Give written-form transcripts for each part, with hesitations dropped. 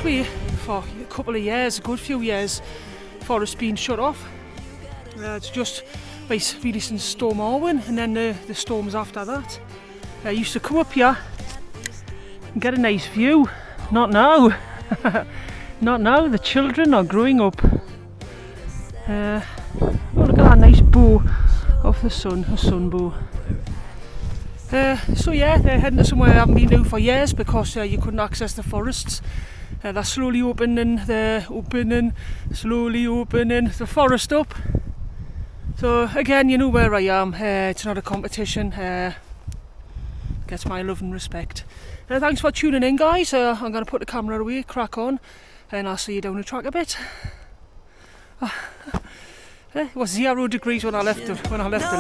way for a couple of years, a good few years, forest being shut off. It's just really since Storm Arwen, and then the storms after that. I used to come up here and get a nice view. Not now. Not now. The children are growing up. Oh, look at that nice bow of the sun, a sun bow. So yeah, they're heading to somewhere I haven't been to for years because you couldn't access the forests. They're slowly opening, slowly opening the forest up. So again, you know where I am. It's not a competition. Gets my love and respect. Thanks for tuning in, guys. I'm going to put the camera away, crack on, and I'll see you down the track a bit. It was 0 degrees when I left the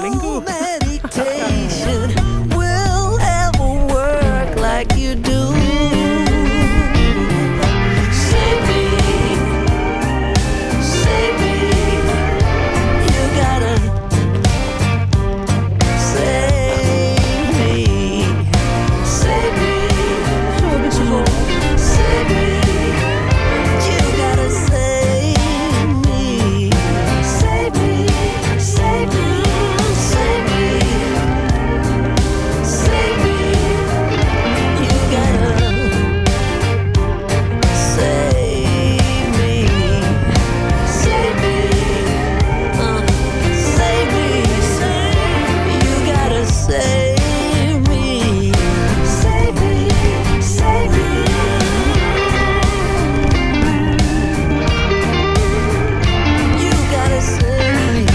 lingo. Meditation will ever work like you do. Save me, you gotta save me. So this is all. Save me, you gotta save me. Save me, save me, save me, save me, you gotta save me, save me, save me, you gotta save me, save me, save me. You gotta save me.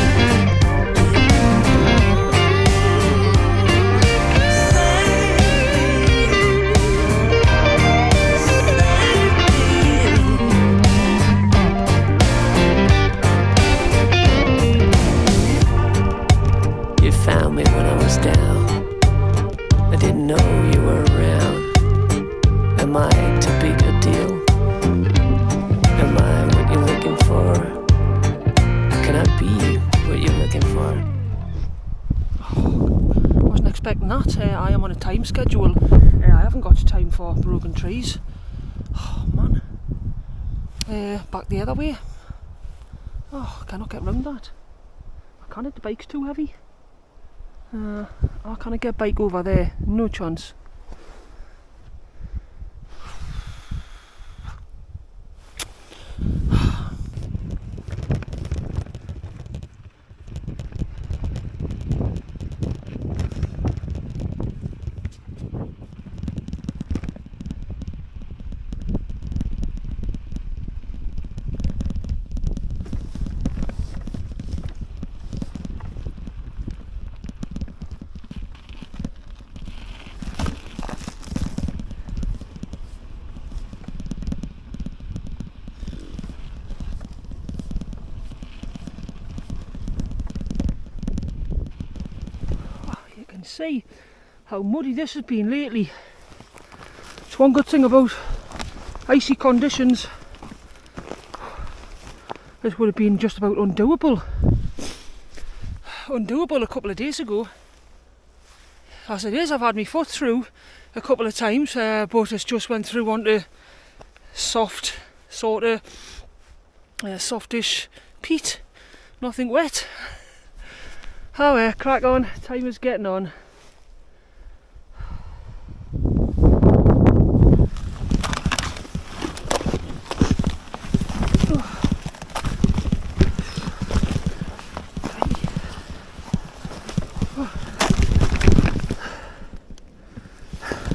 You found me when I was down. I didn't know you were around. Am I too big a deal? Am I what you're looking for? Can I be what you're looking for? Wasn't expecting that. I am on a time schedule. I haven't got time for broken trees. Oh man. Back the other way. Oh, I cannot get round that. I can't. The bike's too heavy. I can't get bike over there. No chance. See how muddy this has been lately. It's one good thing about icy conditions. This would have been just about undoable a couple of days ago. As it is, I've had my foot through a couple of times, but it's just went through onto soft, sort of softish peat, nothing wet. Oh, crack on, time is getting on.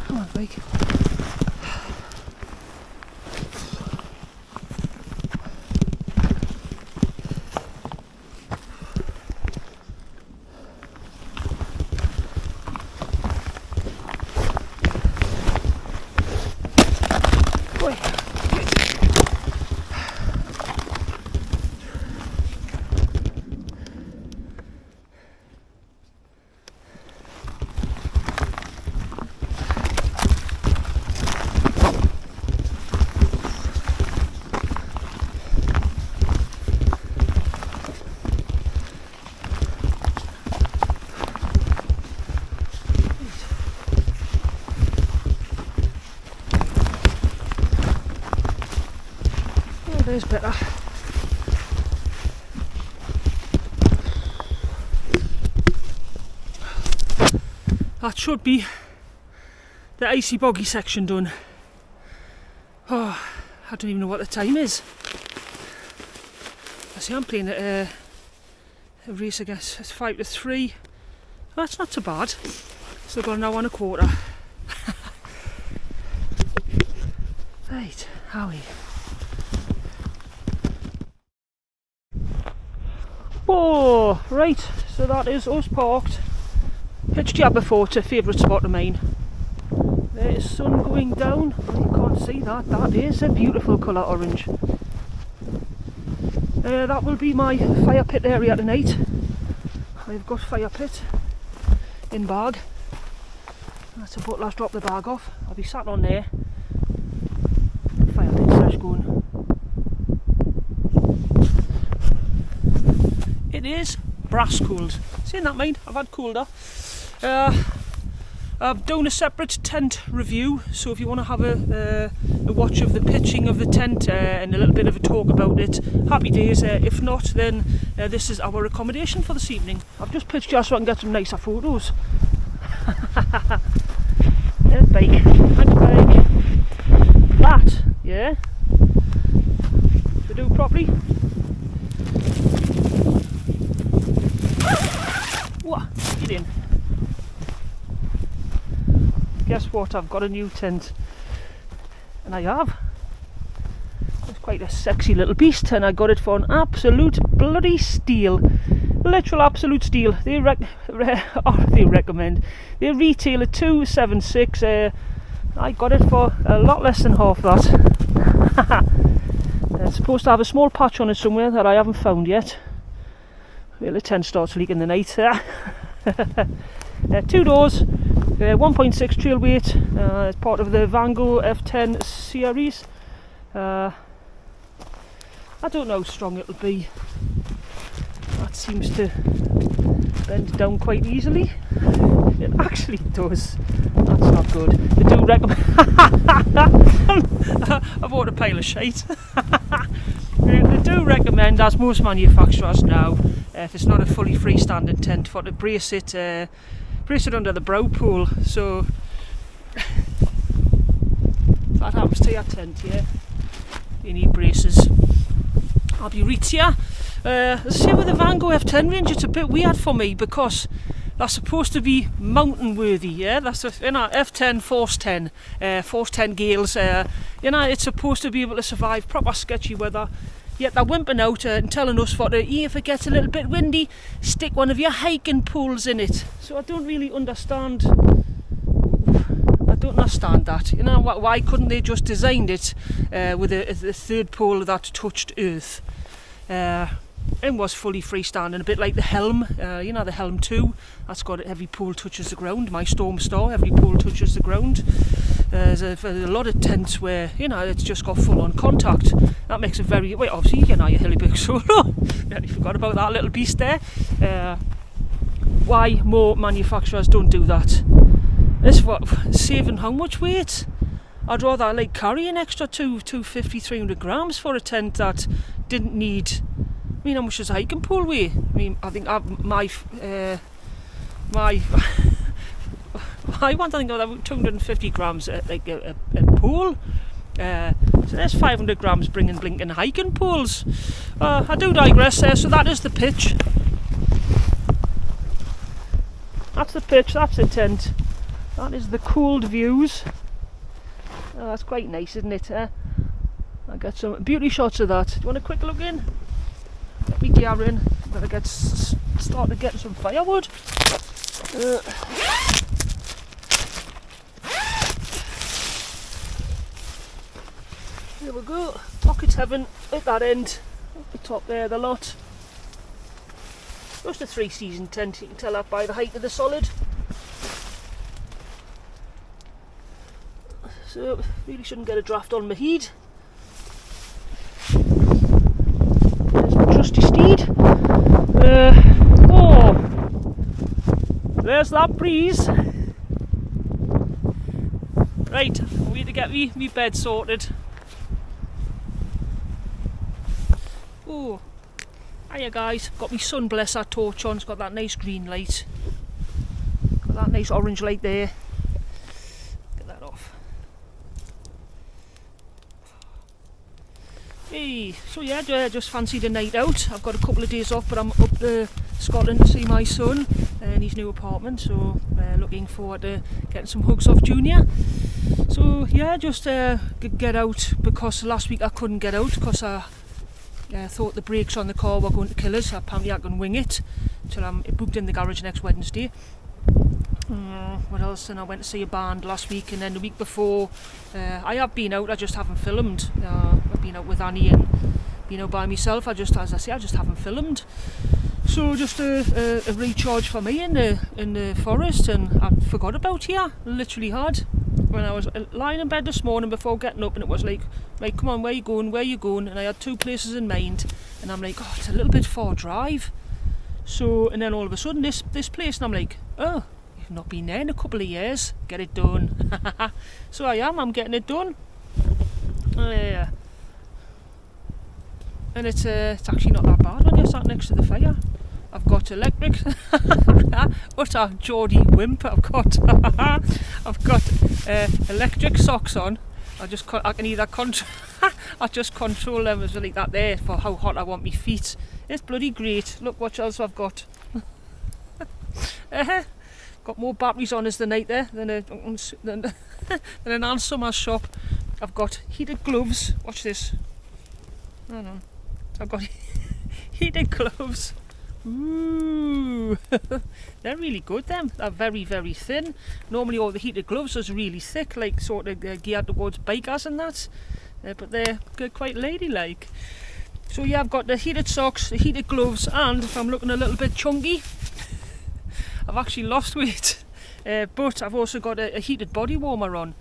Come on, bike. is better. That should be the icy boggy section done. Oh, I don't even know what the time is. I see I'm playing a race, I guess. It's 5 to 3. Well, that's not too bad. Still got an hour and a quarter. Right, Howie. Oh, right, so that is us parked. Pitched here before, it's a favourite spot of mine. There's sun going down. You can't see that. That is a beautiful colour orange. That will be my fire pit area tonight. I've got fire pit in bag. That's a bottle. I've dropped the bag off. I'll be sat on there. Fire pit slash going. It is brass cooled. Saying that, mind, I've had colder. I've done a separate tent review, so if you want to have a watch of the pitching of the tent and a little bit of a talk about it, happy days. If not, then this is our accommodation for this evening. I've just pitched here so I can get some nicer photos. There's bike, and bike. That, yeah, to do properly. What? Get in. Guess what? I've got a new tent, and I have. It's quite a sexy little beast, and I got it for an absolute bloody steal. Literal absolute steal. They recommend. They retail at $276. I got it for a lot less than half that. It's supposed to have a small patch on it somewhere that I haven't found yet. Well, the tent starts leaking in the night. 2 doors, 1.6 trail weight. It's part of the Vango F10 series. I don't know how strong it'll be. That seems to bend down quite easily. It actually does. That's not good. They do recommend. I've bought a pile of shite. They do recommend, as most manufacturers now, if it's not a fully freestanding tent, for to brace it under the brow pole. So that happens to your tent, yeah. You need braces. I'll be right here. Same with the Vango F10 range. It's a bit weird for me because that's supposed to be mountain worthy, yeah. That's a, F10 Force 10, Force 10 gales. It's supposed to be able to survive proper sketchy weather. Yet they're wimping out and telling us for if it gets a little bit windy, stick one of your hiking poles in it. So I don't really understand. I don't understand that. Why couldn't they just designed it with a third pole that touched earth? And was fully freestanding, a bit like the Helm, the Helm 2, that's got every pole touches the ground. My Storm Star, every pole touches the ground. There's a lot of tents where, it's just got full on contact. That makes it very, well, obviously, your Hillybig Solo, I forgot about that little beast there. Why more manufacturers don't do that? It's what, saving how much weight? I'd rather carry an extra 250, 300 grams for a tent that didn't need. How much does a hiking pole weigh? I think my one, I think about 250 grams a pole. So there's 500 grams bringing blinking hiking poles. I do digress there. So that is the pitch. That's the pitch. That's the tent. That is the cooled views. That's quite nice, isn't it? I got some beauty shots of that. Do you want a quick look in? Get me gear in. Better start to get some firewood. There we go. Pocket heaven at that end. Up the top there, the lot. Just a 3-season tent. You can tell that by the height of the solid. So really shouldn't get a draft on my heat. There's my trusty steed. There's that breeze. Right, we need to get me bed sorted. Oh, hiya guys, got my sun blesser torch on, it's got that nice green light. Got that nice orange light there. Get that off. Hey, so yeah, just fancied a night out. I've got a couple of days off, but I'm up to Scotland to see my son in his new apartment, so looking forward to getting some hugs off Junior. So yeah, just get out, because last week I couldn't get out because I thought the brakes on the car were going to kill us. Apparently I can wing it till I'm booked in the garage next Wednesday. What else? And I went to see a band last week, and then the week before I have been out, I just haven't filmed. I've been out with Annie and been out by myself. As I say, I just haven't filmed. So just a recharge for me in the forest, and I forgot about here, literally had. When I was lying in bed this morning before getting up, and it was like, come on, where you going? And I had two places in mind, and I'm like, oh, it's a little bit far drive. So, and then all of a sudden this place, and I'm like, oh, you've not been there in a couple of years, get it done. So I'm getting it done. And it's actually not that bad when you're sat next to the fire. I've got electric, what's a Geordie wimp? I've got electric socks on. I can either I just control them as like that there for how hot I want my feet. It's bloody great. Look what else I've got. Got more batteries on as the night there than an Ann Summers shop. I've got heated gloves. Watch this. I know. I've got heated gloves. Ooh, they're really good. Them, they're very, very thin. Normally all the heated gloves are really thick, like sort of geared towards bikers and that, but they're quite ladylike. So yeah, I've got the heated socks, the heated gloves, and if I'm looking a little bit chunky, I've actually lost weight. But I've also got a heated body warmer on.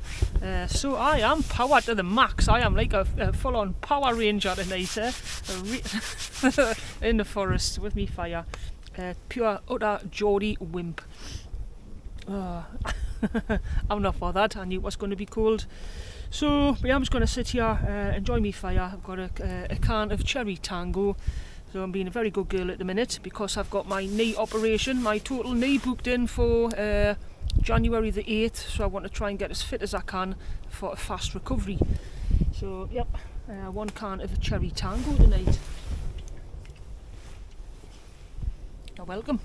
So I am powered to the max. I am like a full-on Power Ranger tonight, in the forest with me fire. Pure, utter Geordie wimp. I'm not bothered. I knew it was going to be cold. So yeah, I'm just going to sit here, enjoy me fire. I've got a can of Cherry Tango. So I'm being a very good girl at the minute, because I've got my knee operation, my total knee booked in for January the 8th, so I want to try and get as fit as I can for a fast recovery. So yep, one can of Cherry Tango tonight. You're welcome.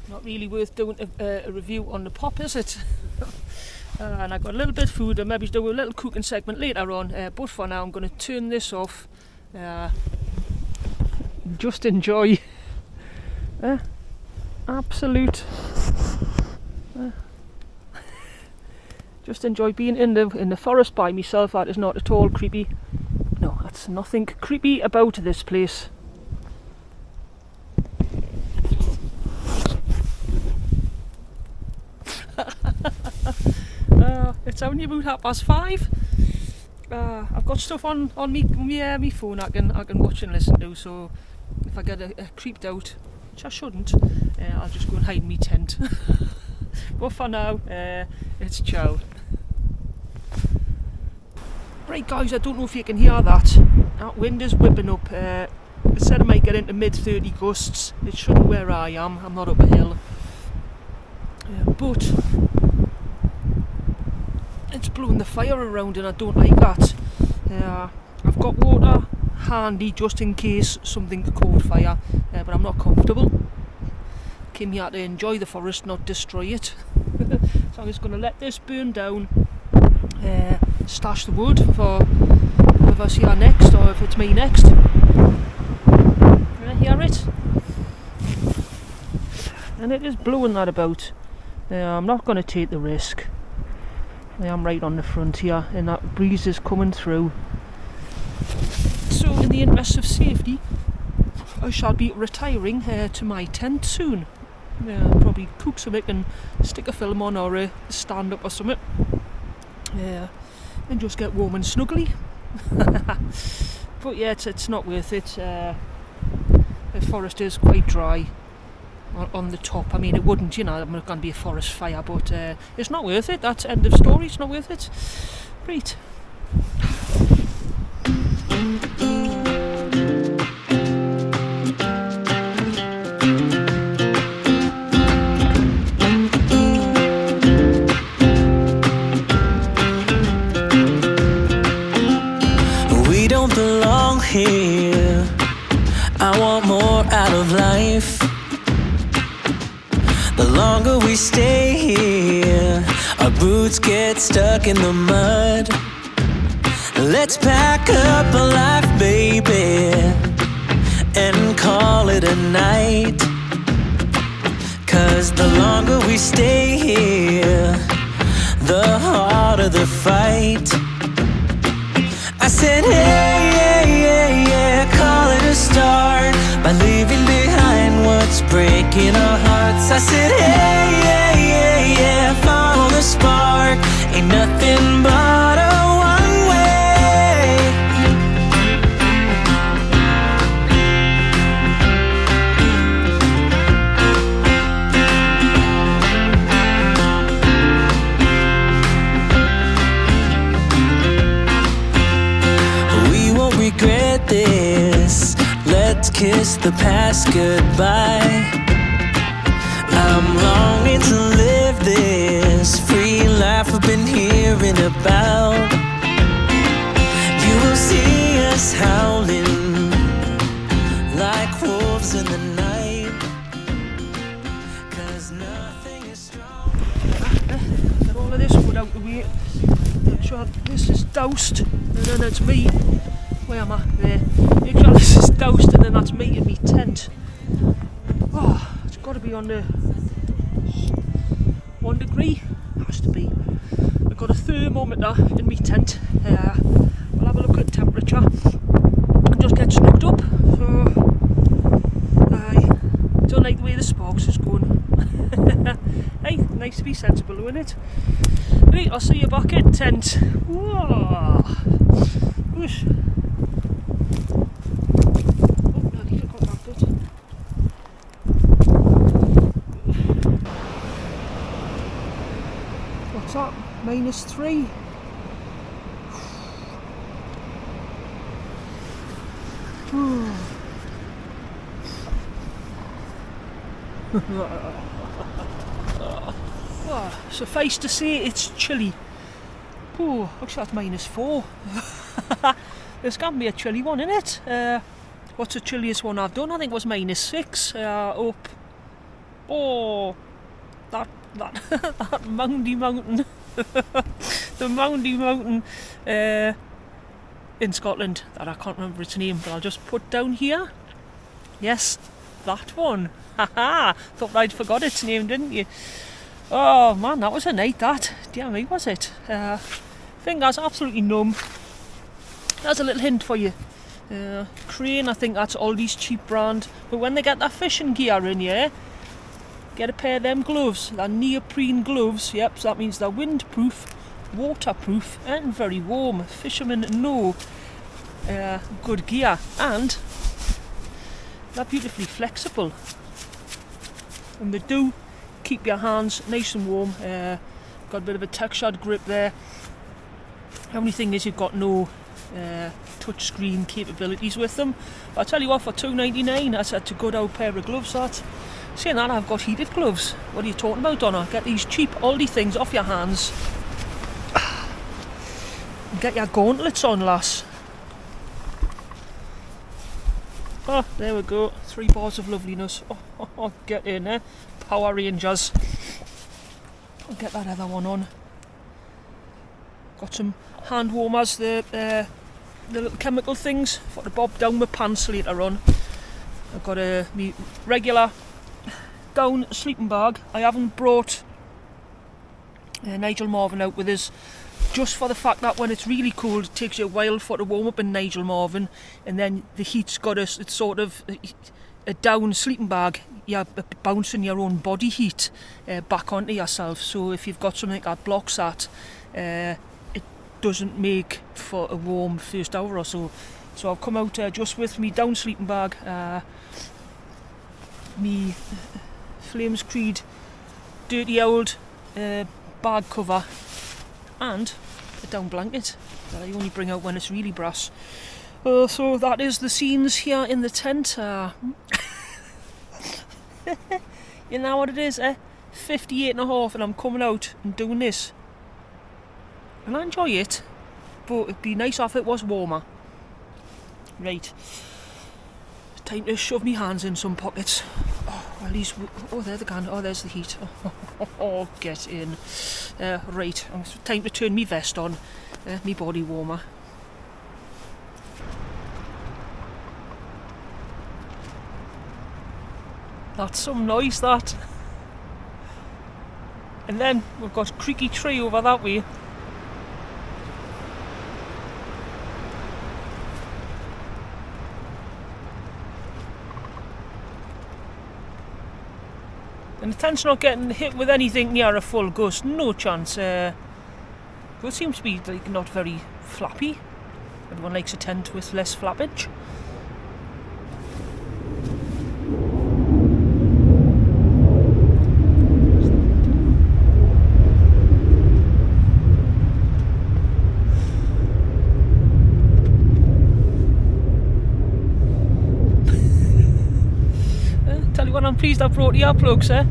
Not really worth doing a review on the pop, is it? And I got a little bit of food, and maybe do a little cooking segment later on, but for now I'm going to turn this off. Just enjoy absolute just enjoy being in the forest by myself. That is not at all creepy. No, that's nothing creepy about this place. It's only about 5:30. I've got stuff on me phone I can watch and listen to, so if I get creeped out, which I shouldn't, I'll just go and hide in my tent. But for now, it's chill. Right guys, I don't know if you can hear that. That wind is whipping up. It said it might get into mid-30 gusts. It shouldn't where I am. I'm not up a hill. But it's blowing the fire around, and I don't like that. I've got water handy just in case something caught fire, but I'm not comfortable. Came here to enjoy the forest, not destroy it. So I'm just going to let this burn down, stash the wood for whoever's here next, or if it's me next. Can I hear it? And it is blowing that about. I'm not going to take the risk. I am right on the front here, and that breeze is coming through. So in the interest of safety, I shall be retiring to my tent soon. Probably cook something and stick a film on, or a stand up or something. And just get warm and snuggly. But yeah, it's not worth it. The forest is quite dry on the top. I mean, it wouldn't, I'm not going to be a forest fire, but it's not worth it. That's end of story. It's not worth it. Right. I want more out of life. The longer we stay here, our boots get stuck in the mud. Let's pack up a life, baby, and call it a night. 'Cause the longer we stay here, the harder the fight. I said, hey, yeah, yeah, yeah, call it a start by leaving behind what's breaking our hearts. I said, hey, yeah, yeah, yeah, follow the spark. Ain't nothing but a one way. We won't regret this. Let's kiss the past goodbye. I'm longing to live this free life I've been hearing about. You will see us howling like wolves in the night. 'Cause nothing is strong. Get all of this wood out the way. Make sure this is doused, and then it's me. Where am I? There. Make sure this is doused, and then that's me in my tent. Oh, it's got to be on the 1 degree. Has to be. I've got a thermometer in my tent. We'll have a look at temperature and just get snugged up. So, don't like the way the sparks is going. Hey, nice to be sensible, isn't it? Right, I'll see you back at tent. Whoa. Whoosh. Oh, nearly forgot that bit. What's that? -3. Well, suffice to say, it's chilly. Oh, looks like -4. There's got to be a chilly one in it. What's the chilliest one I've done? I think it was -6 up. Oh, that that Moundy Mountain, the Moundy Mountain in Scotland. That I can't remember its name, but I'll just put down here. Yes, that one. Haha! Thought I'd forgot its name, didn't you? Oh man, that was a night. That, dear me, was it? Fingers absolutely numb. That's a little hint for you. Crane, I think that's Aldi's cheap brand. But when they get that fishing gear in, yeah, get a pair of them gloves. They're neoprene gloves. Yep, so that means they're windproof, waterproof, and very warm. Fishermen know good gear, and they're beautifully flexible. And they do keep your hands nice and warm. Got a bit of a textured grip there. The only thing is you've got no touchscreen capabilities with them. But I'll tell you what, for $2.99 that's a good old pair of gloves. That. Saying that, I've got heated gloves. What are you talking about, Donna? Get these cheap Aldi things off your hands. Get your gauntlets on, lass. Oh, there we go. 3 bars of loveliness. Oh, get in there. Power Rangers. I'll get that other one on. Got some hand warmers, the little chemical things for to bob down my pants later on. I've got me regular down sleeping bag. I haven't brought Nigel Marvin out with us, just for the fact that when it's really cold it takes you a while for to warm up in Nigel Marvin, and then the heat's got us. It's sort of a down sleeping bag. You're bouncing your own body heat back onto yourself. So if you've got something that blocks that, it doesn't make for a warm first hour or so. So I've come out just with me down sleeping bag, me Flames Creed dirty old bag cover, and a down blanket that I only bring out when it's really brass. So that is the scenes here in the tent. You know what it is, 58.5, and I'm coming out and doing this. And I enjoy it, but it'd be nice if it was warmer. Right. Time to shove me hands in some pockets. Oh, at least, oh, there they can. Oh, there's the heat. Oh, get in. Right, time to turn me vest on, me body warmer. That's some noise, that. And then we've got creaky tree over that way. And the tent's not getting hit with anything near a full gust, no chance. It seems to be like not very flappy. Everyone likes a tent with less flappage. Tell you what, I'm pleased I brought the earplugs, eh?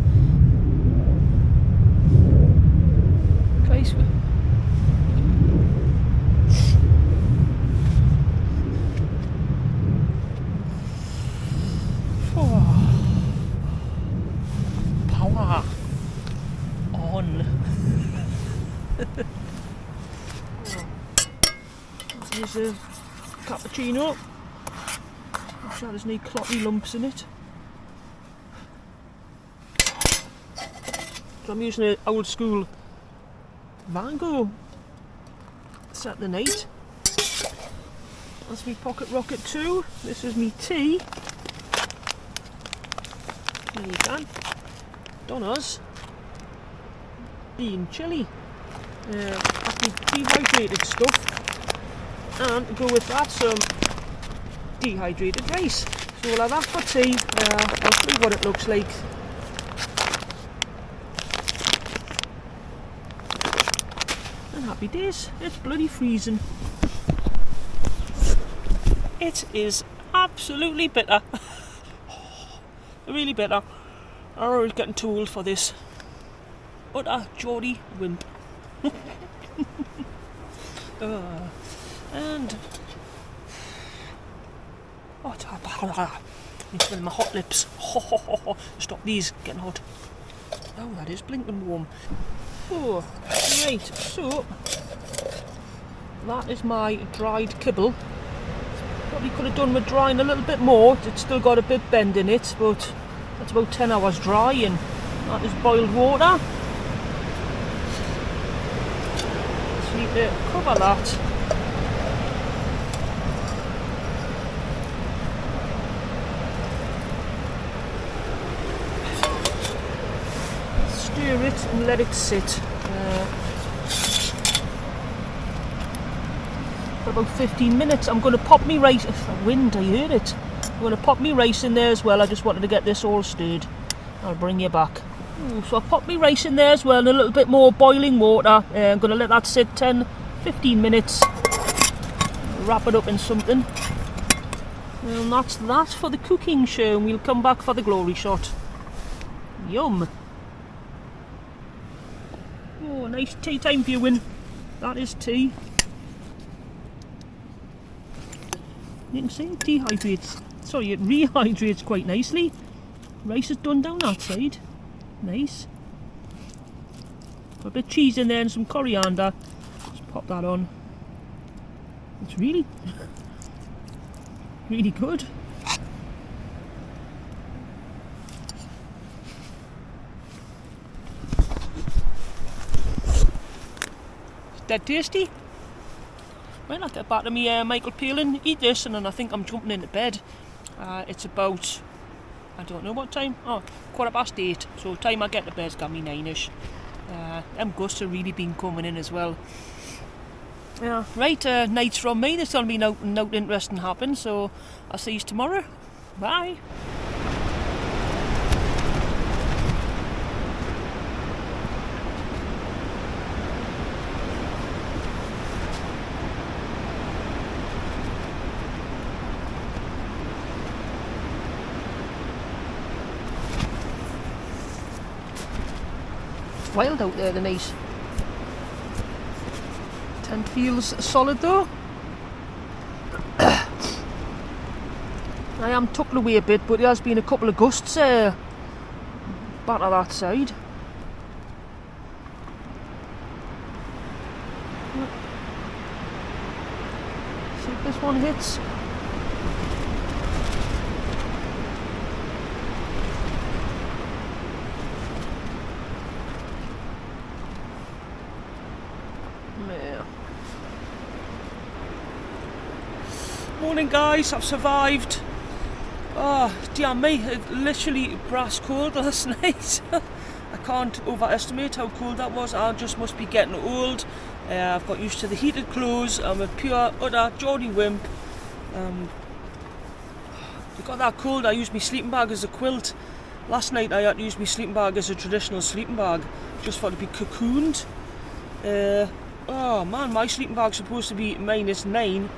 Guys. Oh. Power on. There's a cappuccino. I'm sure there's no clotty lumps in it. So I'm using an old school Vango set the night. That's me pocket rocket 2. This is me tea. There you can. Donna's bean chilli. That's me dehydrated stuff. And to go with that, some dehydrated rice. So we'll have that for tea. I'll show you what it looks like. Happy days. It's bloody freezing. It is absolutely bitter. Really bitter. I'm always getting too old for this. Utter Geordie wimp. And oh, you smell my hot lips. Stop these getting hot. Oh, that is blinking warm. Oh, right, so that is my dried kibble. Probably could have done with drying a little bit more. It's still got a bit bend in it, but that's about 10 hours dry, and that is boiled water. So you need to cover that. Stir it and let it sit for about 15 minutes. I'm going to pop me rice. Wind, I heard it. I'm going to pop me rice in there as well. I just wanted to get this all stirred. I'll bring you back. So I'll pop me rice in there as well, and a little bit more boiling water. I'm going to let that sit 10-15 minutes. Wrap it up in something. And that's that for the cooking show. We'll come back for the glory shot. Yum. Oh, nice tea time viewing. That is tea. You can see it dehydrates. Sorry, it rehydrates quite nicely. Rice is done down that side. Nice. Put a bit of cheese in there and some coriander. Just pop that on. It's really, really good. Dead tasty. Well, I'll get back to me Michael Palin, eat this, and then I think I'm jumping into bed. It's about, I don't know what time, 8:15, so time I get to bed's got me 9ish. Them gusts have really been coming in as well. Yeah, right, nights from me, there's going to be no interesting happen, so I'll see you tomorrow. Bye. Wild out there, the night. Tent feels solid though. I am tucked away a bit, but there has been a couple of gusts back to that side. See if this one hits. Morning guys, I've survived. Oh dear me, it literally brass cold last night. I can't overestimate how cold that was. I just must be getting old. I've got used to the heated clothes. I'm a pure utter Geordie wimp. It got that cold I used my sleeping bag as a quilt. Last night I had to use my sleeping bag as a traditional sleeping bag, just for it to be cocooned. Oh man, my sleeping bag's supposed to be -9.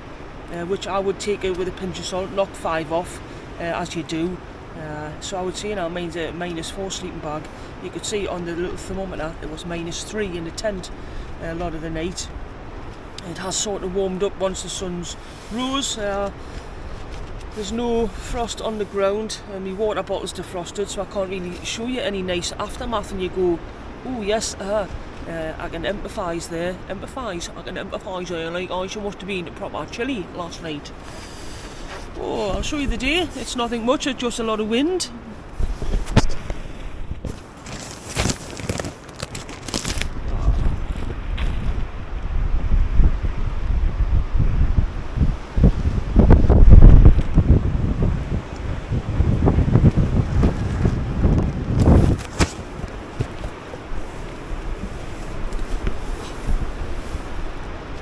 Which I would take it with a pinch of salt, knock 5 off, as you do. So I would say now mine's a -4 sleeping bag. You could see on the little thermometer it was -3 in the tent a lot of the night. It has sort of warmed up once the sun's rose. There's no frost on the ground, and my water bottle's defrosted, so I can't really show you any nice aftermath, and you go, oh yes, I can empathise there. I can empathise there, like she must have been proper chilly last night. Oh, I'll show you the day. It's nothing much, it's just a lot of wind.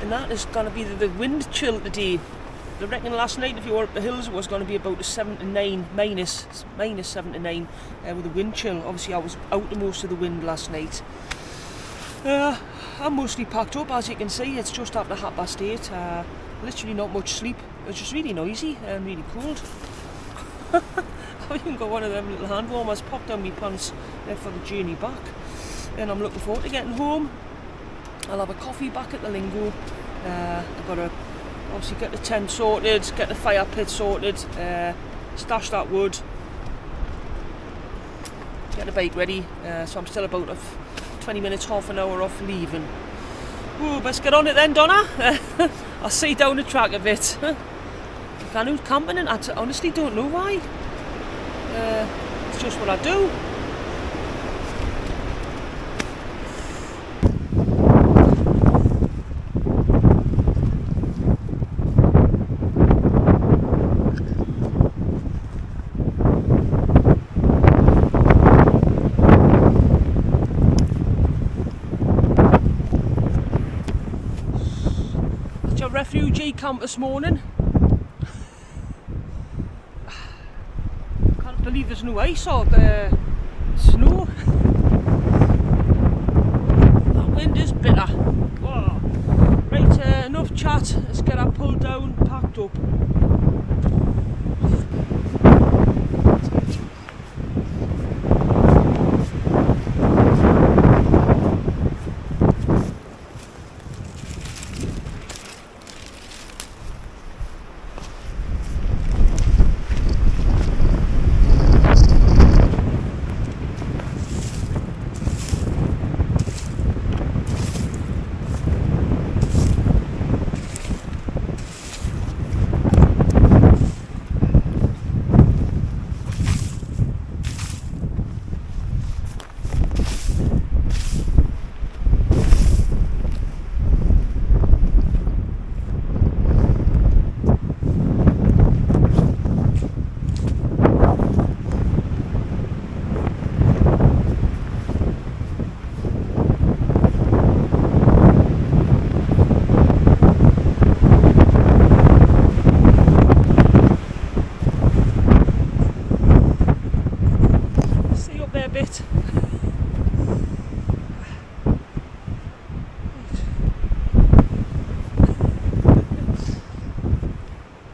And that is going to be the wind chill today. I reckon last night if you were up the hills it was going to be about a 7 to 9, minus 7 to 9 with the wind chill. Obviously I was out of most of the wind last night. I'm mostly packed up, as you can see. It's just after 8:30. Literally not much sleep. It's just really noisy and really cold. I've even got one of them little hand warmers popped down my pants for the journey back. And I'm looking forward to getting home. I'll have a coffee back at the Lingo. I've got to obviously get the tent sorted, get the fire pit sorted, stash that wood, get the bike ready. So I'm still about 20 minutes, half an hour off leaving. Ooh, let's get on it then, Donna. I'll see you down the track a bit. I can't do camping, and I honestly don't know why. It's just what I do. Refugee camp this morning. Can't believe there's no ice or snow. That wind is bitter. Whoa. Right, enough chat. Let's get our pulled down, packed up.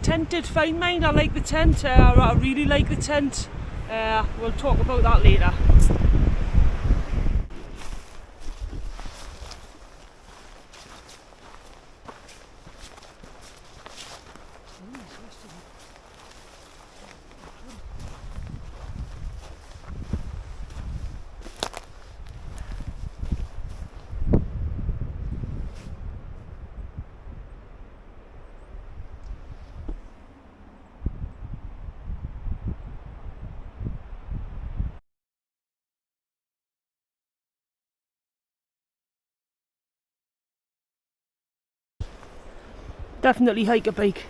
Tent did fine, mine. I like the tent. I really like the tent. We'll talk about that later. Definitely hiker bike.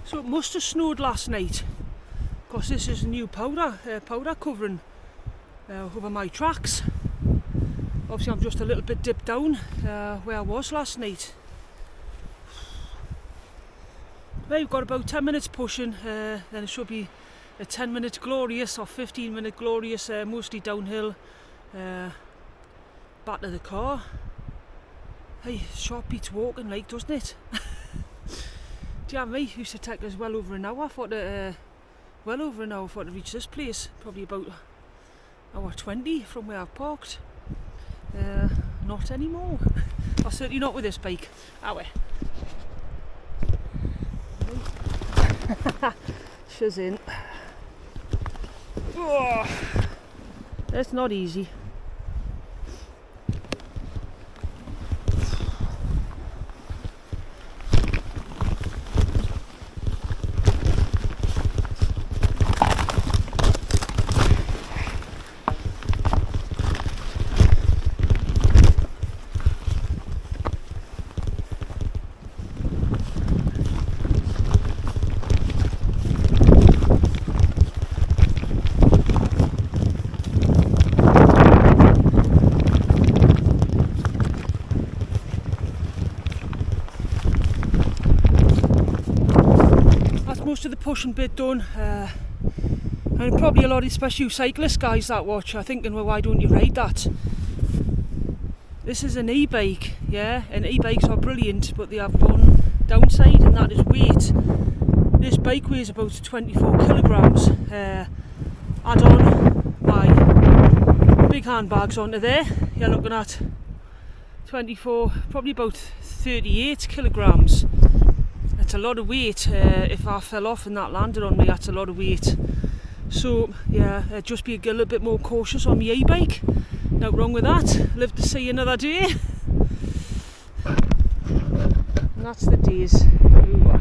So it must have snowed last night, because this is a new powder covering over my tracks. Obviously I'm just a little bit dipped down where I was last night. We've got about 10 minutes pushing, then it should be a 10-minute glorious or 15-minute glorious, mostly downhill, back to the car. Hey, short beats walking, like, doesn't it? Do you know me? It used to take us well over an hour for to reach this place. Probably about hour 20 from where I've parked. Not anymore. Or certainly not with this bike. Ow. She's in. Oh, that's not easy. Most of the pushing bit done, and probably a lot, especially you cyclist guys that watch, are thinking, well, why don't you ride that? This is an e-bike, yeah, and e-bikes are brilliant, but they have one downside, and that is weight. This bike weighs about 24 kilograms. Add on my big handbags onto there, you're looking at 24, probably about 38 kilograms. It's a lot of weight. If I fell off and that landed on me, that's a lot of weight. So yeah, just be a little bit more cautious on my e-bike. No wrong with that. Live to see another day. And that's the days. Ooh.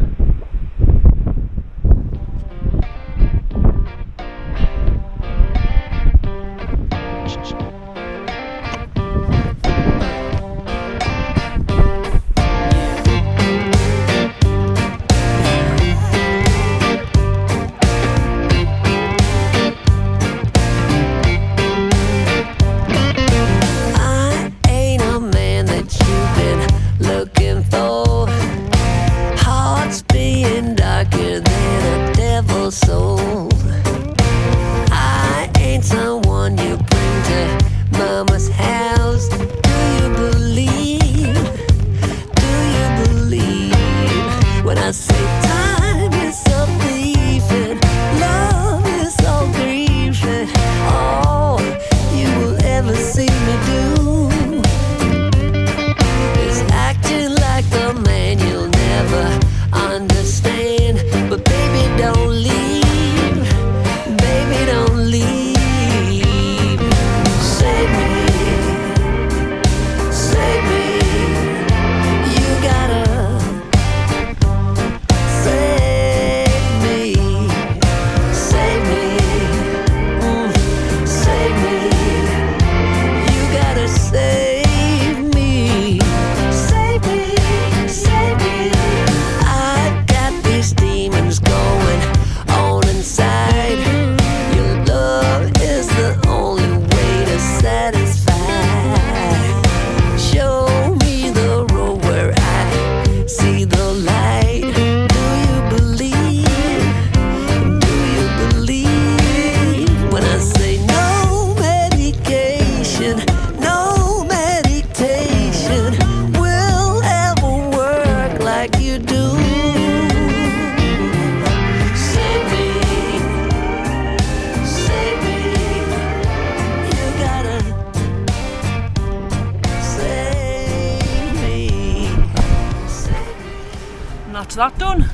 That's that done.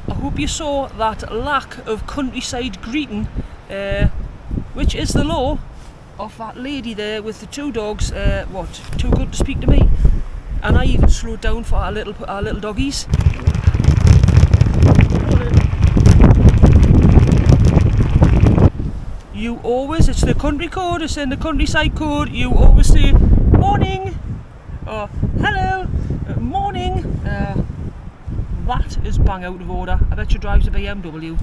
I hope you saw that lack of countryside greeting, which is the law, of that lady there with the 2 dogs, what, too good to speak to me. And I even slowed down for our little doggies. You always, it's the country code, it's in the countryside code, you always say morning or hello, morning. That is bang out of order. I bet you drives a BMW.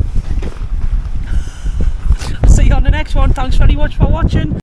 I'll see you on the next one. Thanks very much for watching.